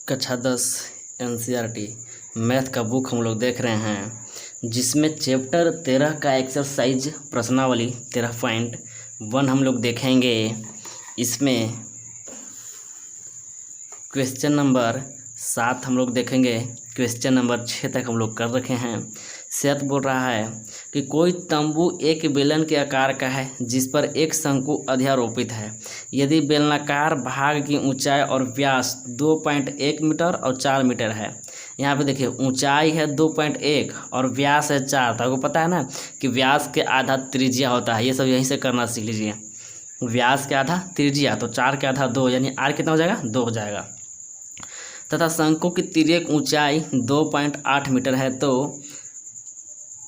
कक्षा 10 NCERT math का book हम लोग देख रहे हैं, जिसमें चैप्टर 13 का एक्सरसाइज प्रश्नावली 13.1 हम लोग देखेंगे। इसमें क्वेश्चन नंबर 7 हम लोग देखेंगे। क्वेश्चन नंबर 6 तक हम लोग कर रखे हैं। सेत बोल रहा है कि कोई तंबू एक बेलन के आकार का है जिस पर एक शंकु अध्यारोपित है। यदि बेलनाकार भाग की ऊंचाई और व्यास 2.1 मीटर और 4 मीटर है। यहाँ पे देखिए ऊंचाई है 2.1 और व्यास है 4। तो आपको पता है ना कि व्यास के आधा त्रिज्या होता है। ये सब यहीं से करना सीख लीजिए। व्यास के आधा त्रिज्या तो 4 के आधा 2, यानी आर कितना हो जाएगा 2 हो जाएगा। तथा शंकु की तिर्यक ऊंचाई 2.8 मीटर है। तो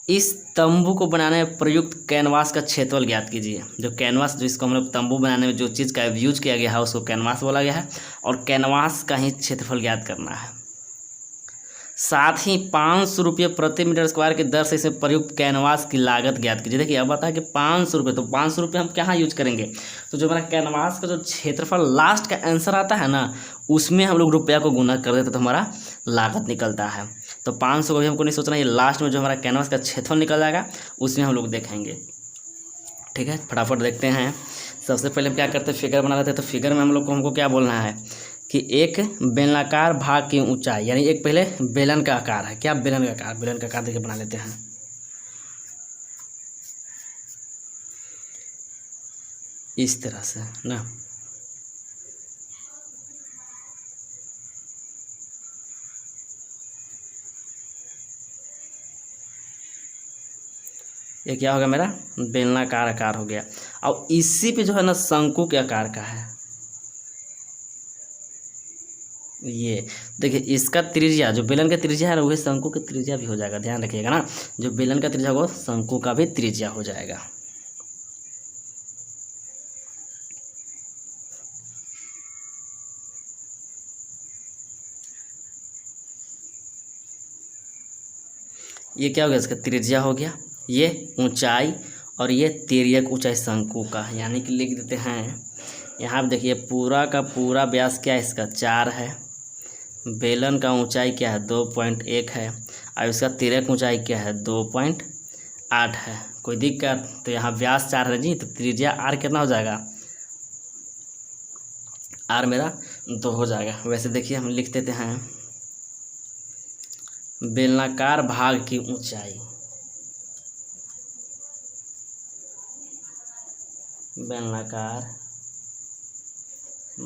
इस तंबू को बनाने में प्रयुक्त कैनवास का क्षेत्रफल ज्ञात कीजिए। जो कैनवास, जो इसको हम लोग तंबू बनाने में जो चीज़ का यूज किया गया है उसको कैनवास बोला गया है, और कैनवास का ही क्षेत्रफल ज्ञात करना है। साथ ही 500 रुपये प्रति मीटर स्क्वायर की दर से इसमें प्रयुक्त कैनवास की लागत ज्ञात कीजिए। देखिए अब बता कि 500 रुपये, तो 500 रुपये हम कहाँ यूज करेंगे? तो जो हमारा कैनवास का जो क्षेत्रफल लास्ट का आंसर आता है ना, उसमें हम लोग रुपया को गुना कर देते तो हमारा लागत निकलता है। तो 500 को भी हमको नहीं सोचना, ये लास्ट में जो हमारा कैनवास का क्षेत्रफल निकल जाएगा उसमें हम लोग देखेंगे। ठीक है, फटाफट देखते हैं। सबसे पहले हम क्या करते हैं, फिगर बना लेते हैं। तो फिगर में हम लोग को हमको क्या बोलना है कि एक बेलनाकार भाग की ऊंचाई, यानी एक पहले बेलन का आकार है। क्या बेलन का आकार? बेलन का आकार देखिए बना लेते हैं। इस तरह से ना, ये क्या हो गया मेरा बेलनाकार आकार हो गया। और इसी पे जो है ना शंकु के आकार का है। ये देखिए इसका त्रिज्या, जो बेलन का त्रिज्या है ना वही शंकु की त्रिज्या भी हो जाएगा। ध्यान रखिएगा ना, जो बेलन का त्रिज्या होगा शंकु का भी त्रिज्या हो जाएगा। ये क्या हो गया, इसका त्रिज्या हो गया, ये ऊंचाई, और ये तिर्यक ऊंचाई शंकु का, यानी कि लिख देते हैं। यहाँ पे देखिए पूरा का पूरा व्यास क्या है इसका 4 है। बेलन का ऊंचाई क्या है 2.1 है, और इसका तिर्यक ऊंचाई क्या है 2.8 है। कोई दिक्कत? तो यहाँ व्यास 4 है जी, तो त्रिज्या आर कितना हो जाएगा? आर मेरा 2 हो जाएगा। वैसे देखिए हम लिख देते हैं बेलनाकार भाग की ऊंचाई, बेलनाकार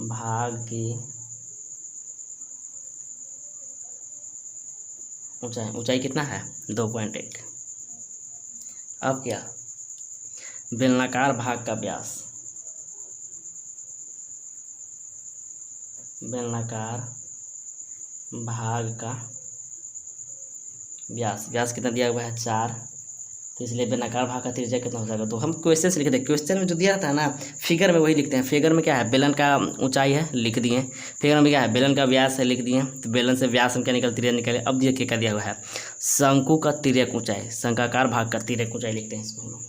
भाग की ऊंचाई, ऊंचाई कितना है 2.1। अब क्या, बेलनाकार भाग का व्यास, बेलनाकार भाग का व्यास, व्यास कितना दिया हुआ है 4। तो इसलिए बेलनाकार भाग का त्रिज्या कितना हो जाएगा? तो हम क्वेश्चन से लिख दें। क्वेश्चन में जो दिया था ना फिगर में वही लिखते हैं। फिगर में क्या है, बेलन का ऊंचाई है लिख दिए। फिगर में क्या है, बेलन का व्यास है लिख दिए। तो बेलन से व्यास हम क्या निकल, त्रिज्या निकले। अब देखिए क्या दिया हुआ है, शंकु का तिर्यक ऊंचाई, शंकाकार भाग का तिर्यक ऊंचाई लिखते हैं इसको हम लोग।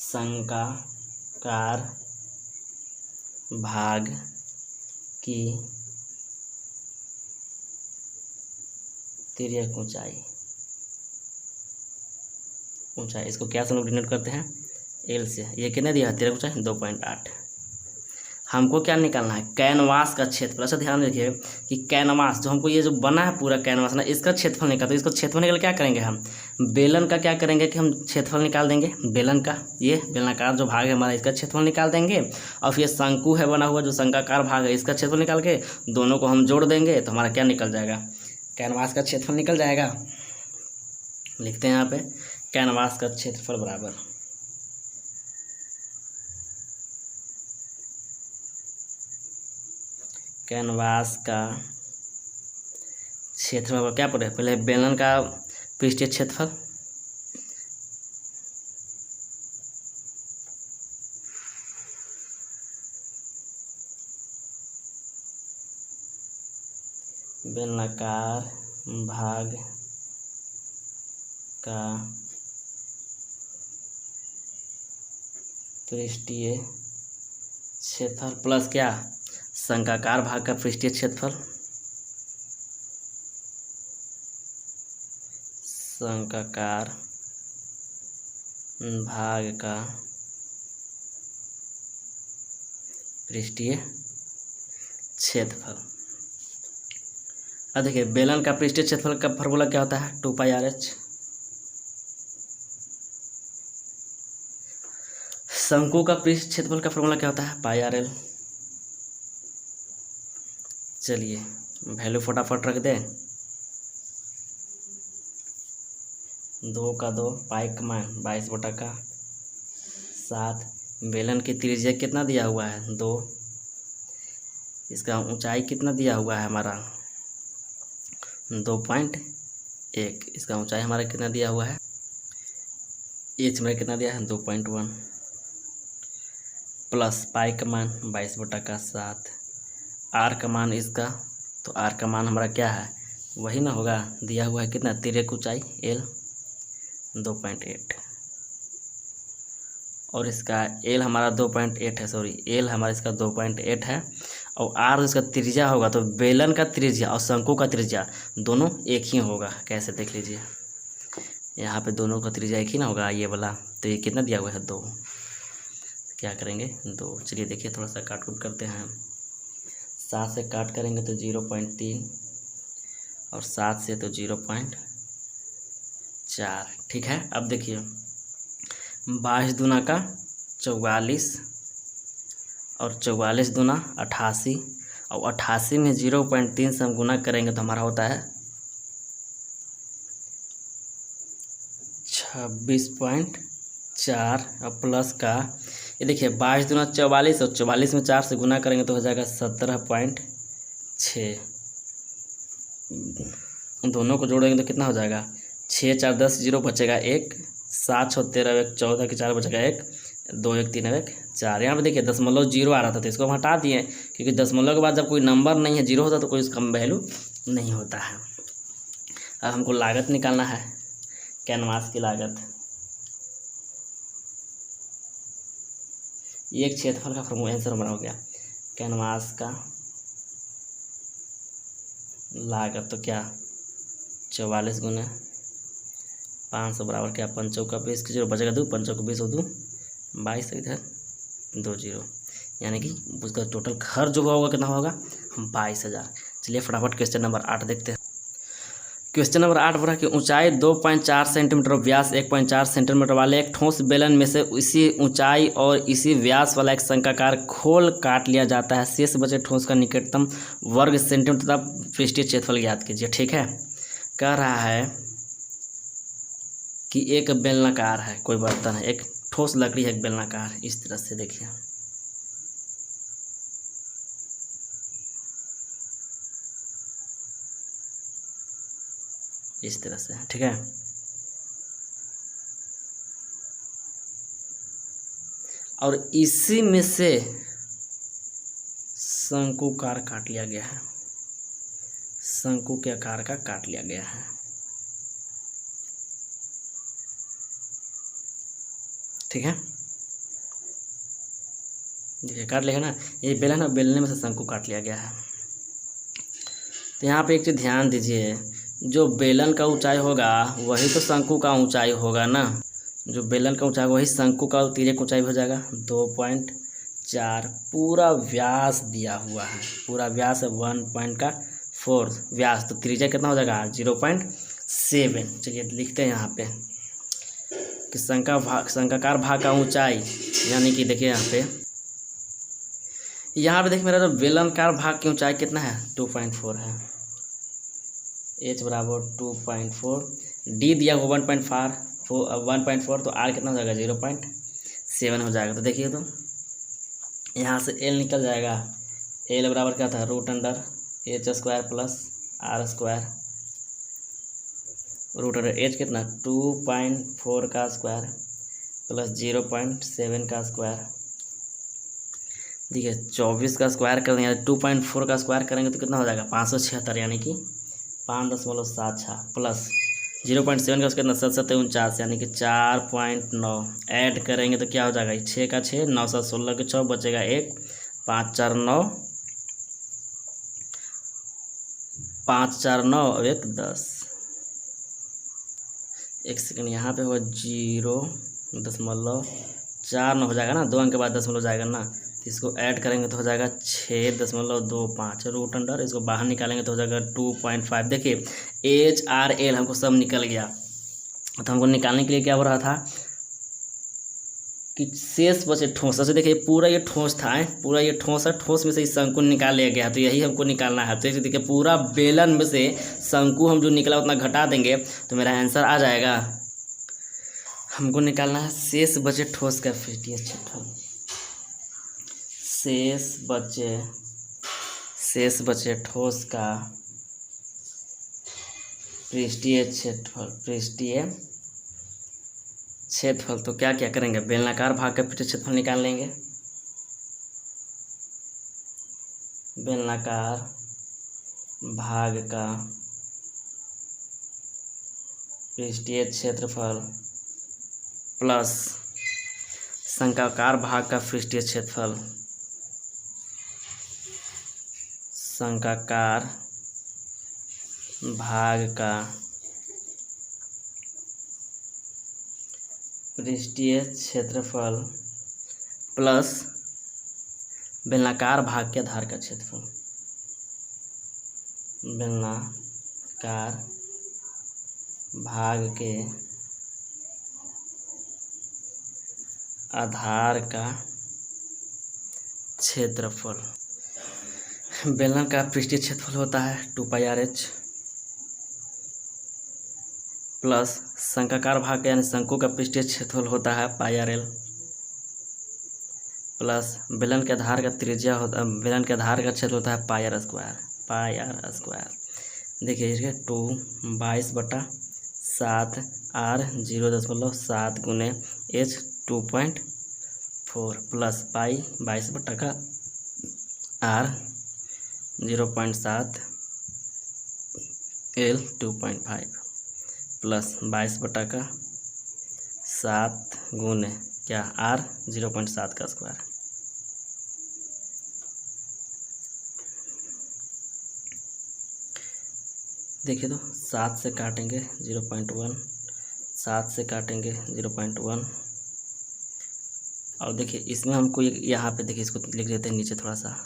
शंकाकार भाग की तिर्यक ऊंचाई, ऊंचाई इसको क्या से हम लोग डिनोट करते हैं, एल से। ये कितना दिया है तिर्यक ऊंचाई 2.8। हमको क्या निकालना है, कैनवास का क्षेत्रफल। अच्छा ध्यान रखिए कि कैनवास जो हमको ये जो बना है पूरा कैनवास ना, इसका क्षेत्रफल निकाल। तो इसको क्षेत्रफल निकाल क्या करेंगे हम, बेलन का क्या करेंगे कि हम क्षेत्रफल निकाल देंगे। बेलन का ये बेलनाकार जो भाग है हमारा, इसका क्षेत्रफल निकाल देंगे। और फिर शंकु है बना हुआ जो शंकाकार भाग है, इसका क्षेत्रफल निकाल के दोनों को हम जोड़ देंगे तो हमारा क्या निकल जाएगा, कैनवास का क्षेत्रफल निकल जाएगा। लिखते हैं यहाँ पे कैनवास का क्षेत्रफल बराबर कैनवास का क्षेत्रफल क्या पड़े, पहले बेलन का पृष्ठीय क्षेत्रफल, बेलनाकार भाग का पृष्ठीय क्षेत्रफल प्लस क्या शंक्वाकार भाग का पृष्ठीय क्षेत्रफल, शंक्वाकार भाग का पृष्ठीय क्षेत्रफल। अब देखिए बेलन का पृष्ठीय क्षेत्रफल का फॉर्मूला क्या होता है, 2πr/h। शंकु का पृष्ठ क्षेत्रफल का फॉर्मूला क्या होता है, πr/l। चलिए वैल्यू फटाफट रख दें, 2 का 2, पाई का मान 22/7। बेलन की त्रिज्या कितना दिया हुआ है, 2। इसका ऊंचाई कितना दिया हुआ है हमारा, 2.1। इसका ऊंचाई हमारा कितना दिया हुआ है, एच में कितना दिया है, 2.1 प्लस पाई का मान 22/7। आर का मान इसका, तो आर का मान हमारा क्या है, वही ना होगा, दिया हुआ है कितना, तिर्यक ऊंचाई एल 2.8 और इसका एल हमारा 2.8 है, सॉरी एल हमारा इसका 2.8 है। और आर इसका त्रिज्या होगा, तो बेलन का त्रिज्या और शंकु का त्रिज्या दोनों एक ही होगा। कैसे देख लीजिए, यहाँ पे दोनों का त्रिज्या एक ही ना होगा, ये वाला, तो ये कितना दिया हुआ है, 2। क्या करेंगे, 2। चलिए देखिए थोड़ा सा काट कूट करते हैं। 7 से काट करेंगे तो 0.3 और 7 से तो 0.4। ठीक है। अब देखिए 22 दूना का 44 और 44 दूना 88 और 88 में 0.3 से हम गुना करेंगे तो हमारा होता है 26.4 और प्लस का ये देखिए 22 दूना 44 और 44 में 4 से गुना करेंगे तो हो जाएगा 17.6। दोनों को जोड़ेंगे तो कितना हो जाएगा, 6 4 10 0 बचेगा 1, 7 6 13 1 14 के 4 बचेगा 1, 2 1 3 1 4। यहाँ पे देखिए दशमलव 0 आ रहा था तो इसको हम हटा दिए, क्योंकि दशमलव के बाद जब कोई नंबर नहीं है 0 होता तो कोई उसका वैल्यू नहीं होता है। अब हमको लागत निकालना है, कैनवास की लागत। ये एक क्षेत्रफल का फॉर्मूला आंसर हमारा हो गया, कैनवास का लागत तो क्या 44 गुना 500 बराबर क्या 5 चौका 20 के 0 बचेगा 2, 5 चौका 20 हो 2 22, इधर 2 0, यानी कि उसका टोटल खर्च जो होगा कितना होगा 22,000। चलिए फटाफट क्वेश्चन नंबर 8 देखते हैं। क्वेश्चन नंबर 8 बोला कि ऊंचाई 2.4 सेंटीमीटर और व्यास 1.4 सेंटीमीटर वाले एक ठोस बेलन में से इसी ऊंचाई और इसी व्यास वाला एक शंक्वाकार खोल काट लिया जाता है। शेष बचे ठोस का निकटतम वर्ग सेंटीमीटर तथा पृष्ठीय क्षेत्रफल ज्ञात कीजिए। ठीक है, कह रहा है कि एक बेलनाकार है, कोई बर्तन है, एक ठोस लकड़ी है, एक बेलनाकार, इस तरह से देखिए। इस तरह से, ठीक है। और इसी में से शंकुकार काट लिया गया है, शंकु के आकार का काट लिया गया है। ठीक है, देखिए काट लिया ना, ये बेलन है, बेलने में से शंकु काट लिया गया है। तो यहाँ पे एक चीज ध्यान दीजिए, जो बेलन का ऊंचाई होगा वही तो शंकु का ऊंचाई होगा ना, जो बेलन का ऊंचाई वही शंकु का तिर्यक ऊंचाई हो जाएगा। 2.4 पूरा व्यास दिया हुआ है, पूरा व्यास है 1.4 व्यास, तो त्रिज्या कितना हो जाएगा 0.7। चलिए लिखते हैं यहाँ पे कि शंक्वाकार भाग का ऊंचाई, यानी कि देखिए यहाँ पे देखिए मेरा जो बेलनकार भाग की ऊंचाई कितना है 2.4 है, h बराबर 2.4, d दिया हुआ 1.4 तो r कितना हो जाएगा 0.7 हो जाएगा। तो देखिए तो यहाँ से l निकल जाएगा, l बराबर क्या था √h² प्लस r², √h कितना 2.4 का स्क्वायर प्लस 0.7 का स्क्वायर। देखिए 24 का स्क्वायर कर देंगे, 2.4 का स्क्वायर करेंगे तो कितना हो जाएगा 576, यानी कि 5.76 प्लस 0.7 का उसके कितना 7 यानी कि 4.9 ऐड करेंगे तो क्या हो जाएगा 6 का 6 9 7 16 के 6 बचेगा 1 5 4 9 5 4 9 और 1 10। 1 सेकंड, यहाँ पे होगा 0.49 हो जाएगा ना, 2 अंक के बाद दशमलव जाएगा ना, तो इसको ऐड करेंगे तो हो जाएगा 6.25। रूट अंडर इसको बाहर निकालेंगे तो हो जाएगा 2.5। देखिए HRL हमको सब निकल गया। तो हमको निकालने के लिए क्या हो रहा था कि शेष बचे ठोस। अच्छा देखिए पूरा ये ठोस था, पूरा ये ठोस है, ठोस में से इस शंकु निकाल लिया गया, तो यही हमको निकालना है। तो देखिए पूरा बेलन में से शंकु हम जो निकला उतना घटा देंगे तो मेरा आंसर आ जाएगा। हमको निकालना है शेष बचे ठोस का पृष्ठीय क्षेत्रफल। शेष बचे ठोस का पृष्ठीय क्षेत्रफल। तो क्या क्या करेंगे, बेलनाकार भाग का पृष्ठीय क्षेत्रफल निकाल लेंगे। बेलनाकार भाग का पृष्ठीय क्षेत्रफल प्लस शंक्वाकार भाग का पृष्ठीय क्षेत्रफल। शंक्वाकार भाग का पृष्ठीय क्षेत्रफल प्लस बेलनाकार भाग के आधार का क्षेत्रफल। बेलनाकार भाग के आधार का क्षेत्रफल। बेलन का पृष्ठीय क्षेत्रफल होता है 2πRH प्लस शंक्वाकार भाग का यानी शंकु का पृष्ठीय क्षेत्रफल होता है πRL प्लस बेलन के आधार का त्रिज्या होता है, बेलन के आधार का क्षेत्र होता है πr स्क्वायर। देखिए इसके 22/7 R 0.7 गुने H 2.4 plus pi 22/R 0.7 L 2.5 plus 22/7 गुने क्या R 0.7 का स्क्वायर। देखिए तो 7 से काटेंगे 0.1, 7 से काटेंगे 0.1 और देखिए इसमें हमको यहाँ पे देखिए इसको लिख देते हैं नीचे थोड़ा सा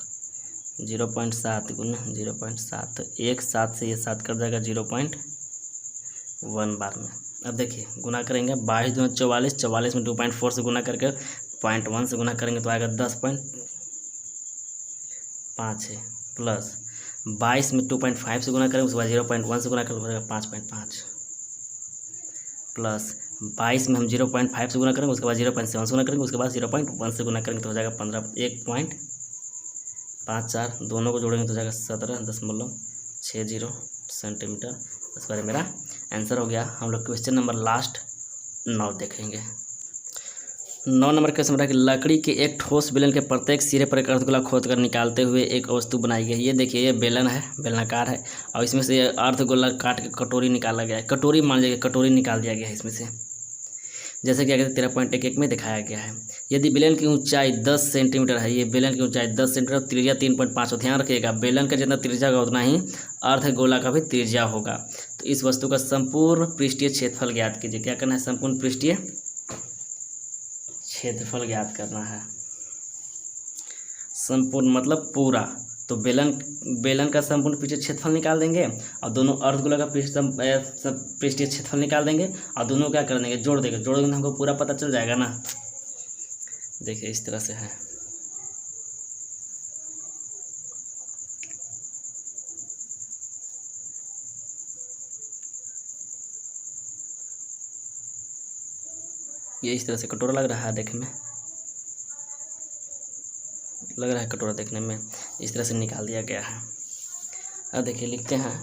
0.7 गुना 0.7, तो 1 7 से ये 7 कर जाएगा 0.1 बार में। अब देखिए गुना करेंगे 22 दूना 44, 44 में 2.4 से गुना करके 0.1 से गुना करेंगे तो आएगा 10.5 है प्लस 22 में 2.5 से गुना करेंगे उसके बाद 0.1 से गुना करेंगे तो हो जाएगा 5.5 प्लस 22 में हम 0.5 से गुना करेंगे उसके बाद 0.7 से गुना करेंगे उसके बाद 0.1 से गुना करेंगे तो हो जाएगा 1.54, दोनों को जोड़ेंगे तो हो जाएगा 17.60 सेंटीमीटर। इस बारे मेरा आंसर हो गया। हम लोग क्वेश्चन नंबर लास्ट 9 देखेंगे। 9 नंबर क्वेश्चन रहा कि लकड़ी के एक ठोस बेलन के प्रत्येक सिरे पर एक अर्धगोला खोद कर निकालते हुए एक वस्तु बनाई गई है। ये देखिए ये बेलन है, बेलनाकार है और इसमें से अर्धगोला काट के कटोरी निकाला गया है। कटोरी मान लीजिए कटोरी निकाल दिया गया है इसमें से, जैसे कि आगे 13.11 में दिखाया गया है। यदि बेलन की ऊंचाई 10 सेंटीमीटर है, ये बेलन की ऊंचाई 10 सेंटीमीटर, त्रिज्या 3.5 हो। ध्यान रखिएगा बेलन का जितना त्रिज्या होगा उतना ही अर्धगोला का भी त्रिज्या होगा। तो इस वस्तु का संपूर्ण पृष्ठीय क्षेत्रफल ज्ञात कीजिए। क्या करना है, संपूर्ण पृष्ठीय क्षेत्रफल ज्ञात करना है। संपूर्ण मतलब पूरा, तो बेलन का संपूर्ण पृष्ठीय क्षेत्रफल निकाल देंगे और दोनों अर्धगोला का पृष्ठीय क्षेत्रफल निकाल देंगे और दोनों क्या कर देंगे, जोड़ देंगे। जोड़ देंगे तो हमको पूरा पता चल जाएगा ना। देखिए इस तरह से है। ये इस तरह से कटोरा लग रहा है, देखने में लग रहा है कटोरा देखने में, इस तरह से निकाल दिया गया है। अब देखिए लिखते हैं,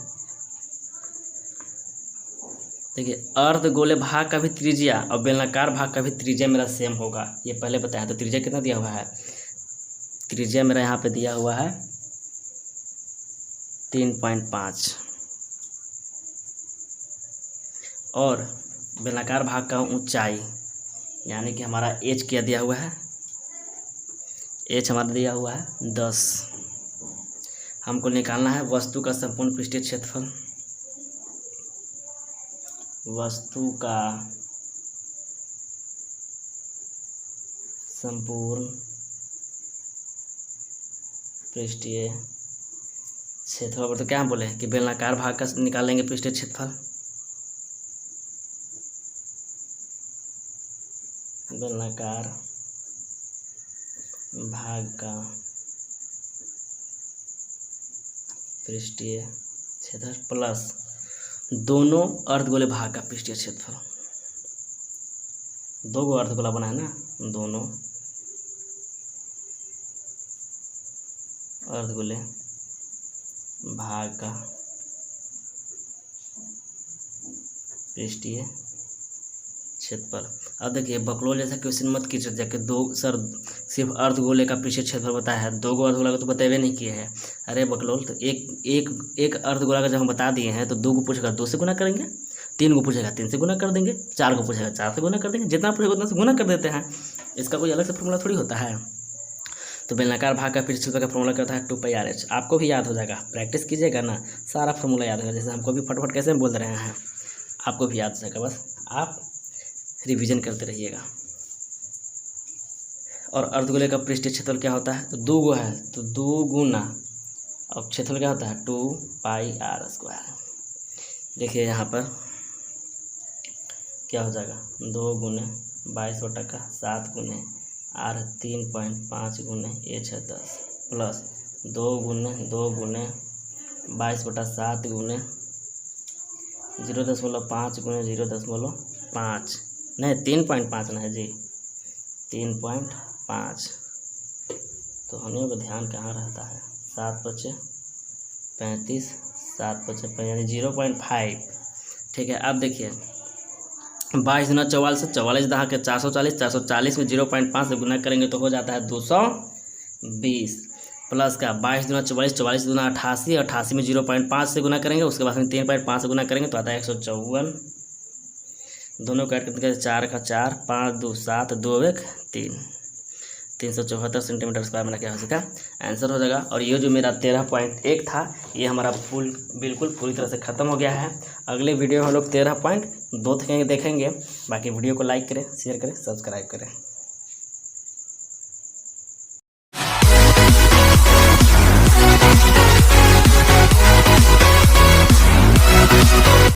देखिए अर्धगोले भाग का भी त्रिज्या और बेलनाकार भाग का भी त्रिज्या मेरा सेम होगा, ये पहले बताया। तो त्रिज्या कितना दिया हुआ है, त्रिज्या मेरा यहाँ पे दिया हुआ है 3.5 और बेलनाकार भाग का ऊंचाई यानी कि हमारा एच क्या दिया हुआ है, एच हमारा दिया हुआ है 10। हमको निकालना है वस्तु का संपूर्ण पृष्ठीय क्षेत्रफल। वस्तु का संपूर्ण पृष्ठीय क्षेत्रफल। तो क्या हम बोले कि बेलनाकार भाग का निकालेंगे पृष्ठीय क्षेत्रफल। बेलनाकार भाग का पृष्ठीय क्षेत्रफल प्लस दोनों अर्धगोले भाग का पृष्ठीय क्षेत्रफल। दो गो अर्धगोला बना है ना, दोनों अर्धगोले भाग का पृष्ठीय क्षेत्रफल। अब देखिए बकलोल जैसा क्वेश्चन मत कीजिए जाके दो सर सिर्फ अर्धगोले का पृष्ठीय क्षेत्रफल बताया है, दो गो अर्धगोला का तो बताए नहीं किए हैं। अरे बकलोल तो एक अर्धगोला का जब हम बता दिए हैं तो दो को पूछेगा दो से गुना करेंगे, तीन को पूछेगा तीन से गुना कर देंगे, चार को पूछेगा चार से गुना कर देंगे, जितना पूछेगा उतना से गुना कर देते हैं। इसका कोई अलग से फॉर्मूला थोड़ी होता है। तो बेलनाकार भाग का पृष्ठीय क्षेत्रफल का फॉर्मूला करता है 2πr/h। आपको भी याद हो जाएगा, प्रैक्टिस कीजिएगा ना, सारा फॉर्मूला याद होगा। जैसे हमको भी फटाफट कैसे बोल रहे हैं, आपको भी याद हो जाएगा, बस आप रिवीजन करते रहिएगा। और अर्धगोले का पृष्ठीय क्षेत्रफल क्या होता है, तो दो गो है तो दो गुना, और क्षेत्रफल क्या होता है 2πr²। देखिए यहाँ पर क्या हो जाएगा, 2 गुने 22/7 गुने r 3.5 गुने h है 10 प्लस 2 गुने 22/7 गुने 0.5 गुने 0.5 नहीं 3.5 ना है जी, 3.5। तो हम लोग ध्यान कहाँ रहता है, 7×5 = 35, 7×5 यानी 0.5। ठीक है, अब देखिए 22 × 44 से 44 दहा के 440, 440 में 0.5 से गुना करेंगे तो हो जाता है 220 प्लस का 22 × 44, 44 × 88, 88 में 0.5 से गुना करेंगे, उसके बाद में 3.5 से गुना करेंगे तो आता है 154। दोनों काट के 4 का 4, 5 2 7, 2 1 3, 374 सेंटीमीटर स्क्वायर मेरा क्या हो जाएगा, आंसर हो जाएगा। और ये जो मेरा 13.1 था ये हमारा बिल्कुल पूरी तरह से ख़त्म हो गया है। अगले वीडियो में हम लोग 13.2 देखेंगे। बाकी वीडियो को लाइक करें, शेयर करें, सब्सक्राइब करें।